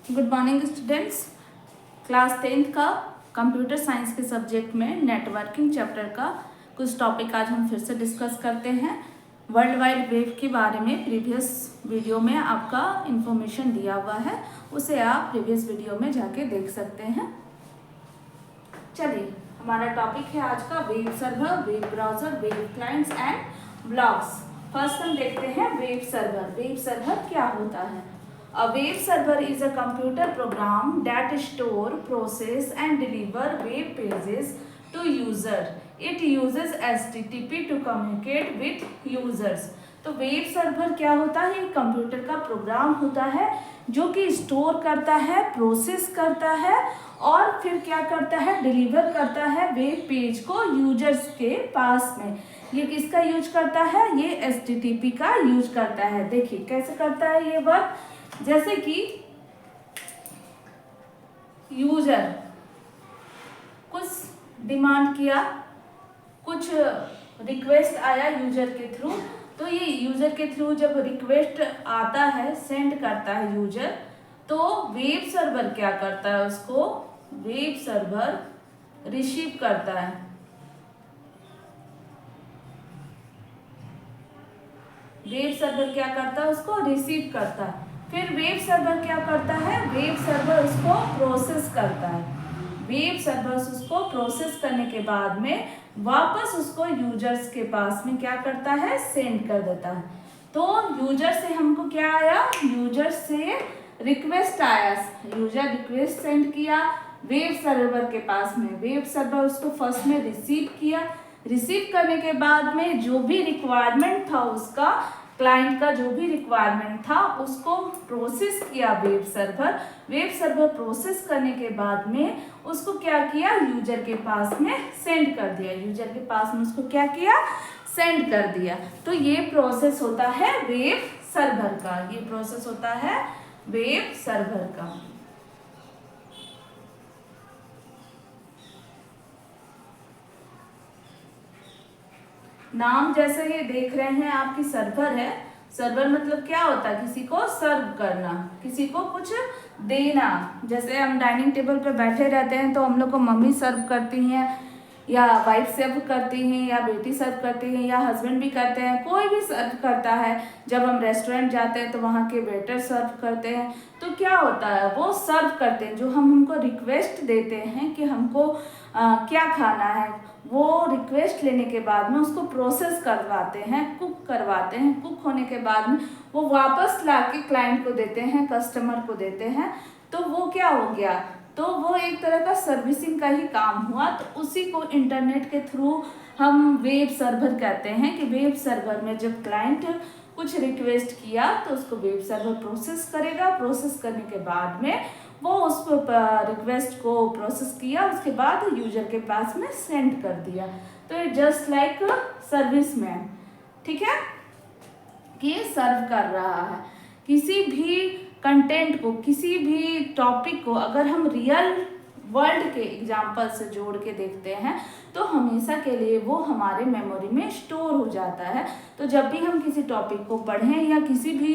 Good morning students. Class 10th का computer science के subject में नेटवर्किंग चैप्टर का कुछ टॉपिक आज हम फिर से डिस्कस करते हैं। वर्ल्ड वाइड वेब के बारे में प्रीवियस वीडियो में आपका इंफॉर्मेशन दिया हुआ है, उसे आप प्रीवियस वीडियो में जाके देख सकते हैं। चलिए, हमारा टॉपिक है आज का web server, web browser, web clients and blogs. First हम देखते हैं वेब सर्वर। वेब सर्वर क्या होता है? A web server is a computer program that store, process and deliver web pages to user. It uses HTTP to communicate with users. तो web server क्या होता है? एक कंप्यूटर का प्रोग्राम होता है जो कि स्टोर करता है, प्रोसेस करता है और फिर क्या करता है? डिलीवर करता है वेब पेज को यूजर्स के पास में। ये किसका यूज करता है? ये HTTP का यूज करता है। देखिए कैसे करता है ये वर्क। जैसे कि यूजर कुछ डिमांड किया, कुछ रिक्वेस्ट आया यूजर के थ्रू, तो ये यूजर के थ्रू जब रिक्वेस्ट आता है, सेंड करता है यूजर, तो वेब सर्वर क्या करता है? उसको वेब सर्वर रिसीव करता है। वेब सर्वर क्या करता है? उसको रिसीव करता है। फिर वेब सर्वर क्या करता है? वेब सर्वर उसको प्रोसेस करता है। वेब सर्वर उसको प्रोसेस करने के बाद में वापस उसको यूजर्स के पास में क्या करता है? सेंड कर देता है। तो यूजर से हमको क्या आया? यूजर से रिक्वेस्ट आया, यूजर रिक्वेस्ट सेंड किया वेब सर्वर के पास में। वेब सर्वर उसको फर्स्ट में रिसीव किया। रिसीव करने के बाद में जो भी रिक्वायरमेंट था, उसका क्लाइंट का जो भी रिक्वायरमेंट था उसको प्रोसेस किया web server. Web server process करने के बाद में उसको क्या किया? यूजर के पास में सेंड कर दिया। यूजर के पास में उसको क्या किया? सेंड कर दिया। तो ये प्रोसेस होता है वेब सर्वर का। ये प्रोसेस होता है वेब सर्वर का। नाम जैसे ये देख रहे हैं आपकी सर्वर है। सर्वर मतलब क्या होता है? किसी को सर्व करना, किसी को कुछ देना। जैसे हम डाइनिंग टेबल पे बैठे रहते हैं तो हम लोग को मम्मी सर्व करती हैं, या वाइफ सर्व करती हैं, या बेटी सर्व करती है, या हस्बैंड भी करते हैं, कोई भी सर्व करता है। जब हम रेस्टोरेंट जाते हैं तो वहाँ के वेटर सर्व करते हैं। तो क्या होता है? वो सर्व करते हैं। जो हम उनको रिक्वेस्ट देते हैं कि हमको क्या खाना है, वो रिक्वेस्ट लेने के बाद में उसको प्रोसेस करवाते हैं, कुक करवाते हैं। कुक होने के बाद में वो वापस ला के क्लाइंट को देते हैं, कस्टमर को देते हैं। तो वो क्या हो गया? तो वो एक तरह का सर्विसिंग का ही काम हुआ। तो उसी को इंटरनेट के थ्रू हम वेब सर्वर कहते हैं कि वेब सर्वर में जब क्लाइंट कुछ रिक्वेस्ट किया तो उसको वेब सर्वर प्रोसेस करेगा। प्रोसेस करने के बाद में वो उसको रिक्वेस्ट को प्रोसेस किया, उसके बाद यूजर के पास में सेंड कर दिया। तो ये जस्ट लाइक सर्विसमैन, ठीक है, कि सर्व कर रहा है। किसी भी कंटेंट को, किसी भी टॉपिक को अगर हम रियल वर्ल्ड के एग्जाम्पल से जोड़ के देखते हैं तो हमेशा के लिए वो हमारे मेमोरी में स्टोर हो जाता है। तो जब भी हम किसी टॉपिक को पढ़ें या किसी भी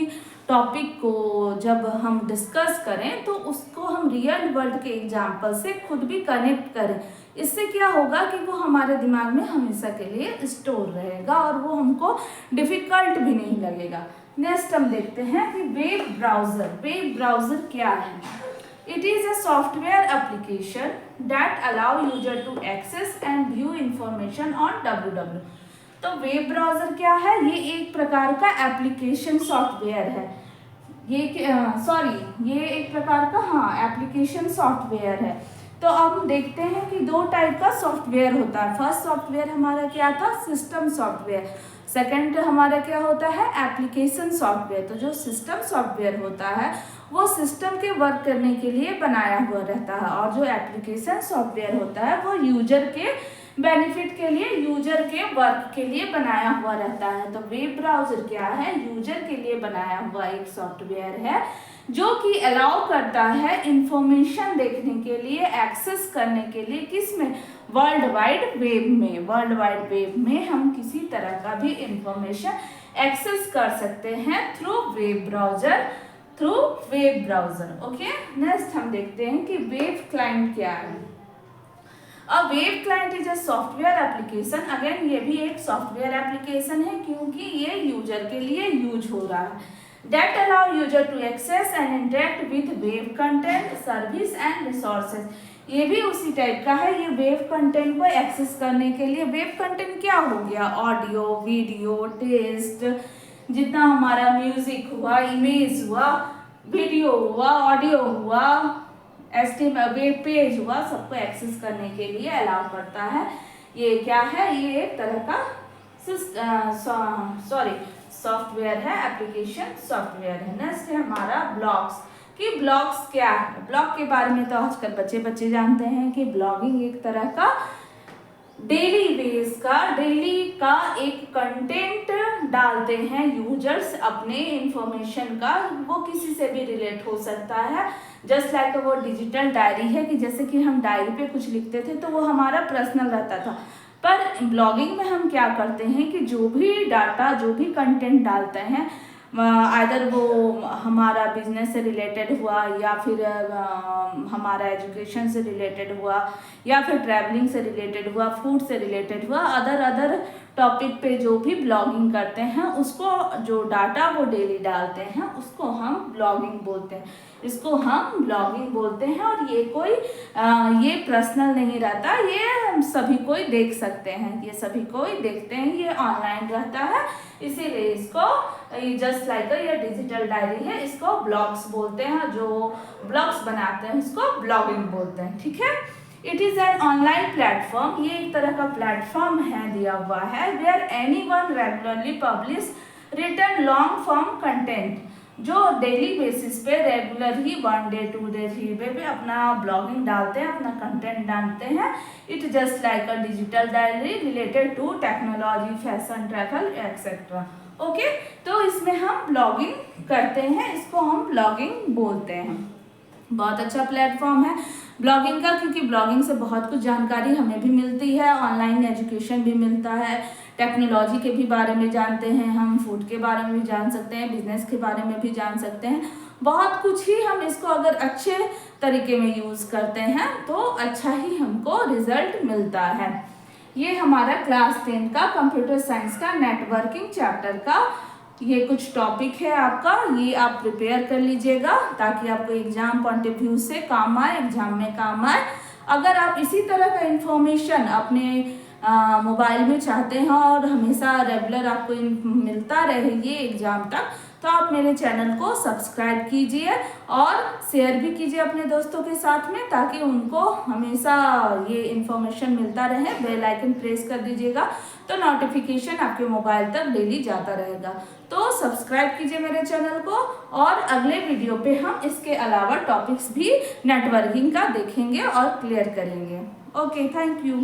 टॉपिक को जब हम डिस्कस करें तो उसको हम रियल वर्ल्ड के एग्जाम्पल से खुद भी कनेक्ट करें। इससे क्या होगा कि वो हमारे दिमाग में हमेशा के लिए स्टोर रहेगा और वो हमको डिफ़िकल्ट भी नहीं लगेगा। नेक्स्ट हम देखते हैं कि वेब ब्राउज़र। वेब ब्राउज़र क्या है? It is a software application that allow user to access and view information on www. तो वेब ब्राउज़र क्या है? ये एक प्रकार का एप्लीकेशन सॉफ्टवेयर है। ये एक प्रकार का एप्लीकेशन सॉफ्टवेयर है। तो अब हम देखते हैं कि दो टाइप का सॉफ्टवेयर होता है। फर्स्ट सॉफ्टवेयर हमारा क्या था? System software. सेकंड हमारा क्या होता है? Application software. तो जो सिस्टम सॉफ्टवेयर होता है वो सिस्टम के वर्क करने के लिए बनाया हुआ रहता है, और जो एप्लीकेशन सॉफ्टवेयर होता है वो यूजर के बेनिफिट के लिए, यूजर के वर्क के लिए बनाया हुआ रहता है। तो वेब ब्राउज़र क्या है? यूजर के लिए बनाया हुआ एक सॉफ्टवेयर है जो कि अलाउ करता है इंफॉर्मेशन देखने के लिए, एक्सेस करने के लिए। किस में? वर्ल्ड वाइड वेब में। वर्ल्ड वाइड वेब में हम किसी तरह का भी इंफॉर्मेशन एक्सेस कर सकते हैं through web browser. Through web browser. Okay, next हम देखते हैं कि वेब क्लाइंट क्या है। A web client is a software application. Again ये भी एक सॉफ्टवेयर एप्लीकेशन है क्योंकि ये यूजर के लिए यूज हो रहा है। That allow user to access and interact with web content, service and resources। ये भी उसी टाइप का है। ये वेब कंटेंट को एक्सेस करने के लिए, वेब कंटेंट क्या हो गया, ऑडियो, वीडियो, टेक्स्ट, जितना हमारा म्यूजिक हुआ, इमेज हुआ, वीडियो हुआ, ऑडियो हुआ, HTML वेब पेज हुआ, सबको एक्सेस करने के लिए अलाउ करता है। ये क्या है, ये एक तरह का सॉफ्टवेयर है, एप्लीकेशन सॉफ्टवेयर है। नेक्स्ट है हमारा ब्लॉग्स। कि ब्लॉग्स क्या है, ब्लॉग के बारे में तो आजकल बच्चे जानते हैं कि ब्लॉगिंग एक तरह का डेली का एक कंटेंट डालते हैं यूजर्स अपने इंफॉर्मेशन का। वो किसी से भी रिलेट हो सकता है, जस्ट लाइक वो डिजिटल डायरी है कि जैसे कि हम डायरी पे कुछ लिखते थे तो वो हमारा पर्सनल रहता था। पर ब्लॉगिंग में हम क्या करते हैं कि जो भी डाटा, जो भी कंटेंट डालते हैं, आइदर वो हमारा बिजनेस से रिलेटेड हुआ या फिर हमारा एजुकेशन से रिलेटेड हुआ या फिर ट्रैवलिंग से रिलेटेड हुआ, फूड से रिलेटेड हुआ, अदर टॉपिक पे जो भी ब्लॉगिंग करते हैं उसको, जो डाटा वो डेली डालते हैं उसको हम ब्लॉगिंग बोलते हैं। इसको हम ब्लॉगिंग बोलते हैं और ये कोई ये पर्सनल नहीं रहता, ये सभी कोई देख सकते हैं, ये सभी कोई देखते हैं, ये ऑनलाइन रहता है, इसीलिए इसको जस्ट लाइक ये डिजिटल डायरी है, इसको ब्लॉग्स बोलते हैं। जो ब्लॉग्स बनाते हैं इसको ब्लॉगिंग बोलते हैं। ठीक है, it is an online platform. ये एक तरह का प्लेटफॉर्म है, दिया हुआ है, where anyone regularly publish written long form content. जो डेली बेसिस पे रेगुलर ही 1 डे 2 डे 3 डे पे अपना ब्लॉगिंग डालते हैं, अपना कंटेंट डालते हैं। It just like a digital diary related to technology, fashion, travel etcetera. Okay, तो इसमें हम ब्लॉगिंग करते हैं, इसको हम ब्लॉगिंग बोलते हैं। बहुत अच्छा प्लेटफॉर्म है ब्लॉगिंग का, क्योंकि ब्लॉगिंग से बहुत कुछ जानकारी हमें भी मिलती है, ऑनलाइन एजुकेशन भी मिलता है, टेक्नोलॉजी के भी बारे में जानते हैं हम, फूड के बारे में भी जान सकते हैं, बिजनेस के बारे में भी जान सकते हैं। बहुत कुछ ही हम इसको अगर अच्छे तरीके में यूज़ करते हैं तो अच्छा ही हमको रिजल्ट मिलता है। ये हमारा क्लास 10 का कंप्यूटर साइंस का नेटवर्किंग चैप्टर का ये कुछ टॉपिक है आपका, ये आप प्रिपेयर कर लीजिएगा ताकि आपको एग्जाम पॉइंट ऑफ व्यू से काम आए, एग्जाम में काम आए। अगर आप इसी तरह का इंफॉर्मेशन अपने मोबाइल में चाहते हैं और हमेशा रेगुलर आपको मिलता रहे ये एग्जाम तक, तो आप मेरे चैनल को सब्सक्राइब कीजिए और शेयर भी कीजिए अपने दोस्तों के साथ में, ताकि उनको हमेशा ये इन्फॉर्मेशन मिलता रहे। बेल आइकन प्रेस कर दीजिएगा तो नोटिफिकेशन आपके मोबाइल तक डेली जाता रहेगा। तो सब्सक्राइब कीजिए मेरे चैनल को, और अगले वीडियो पे हम इसके अलावा टॉपिक्स भी नेटवर्किंग का देखेंगे और क्लियर करेंगे। Okay, thank you.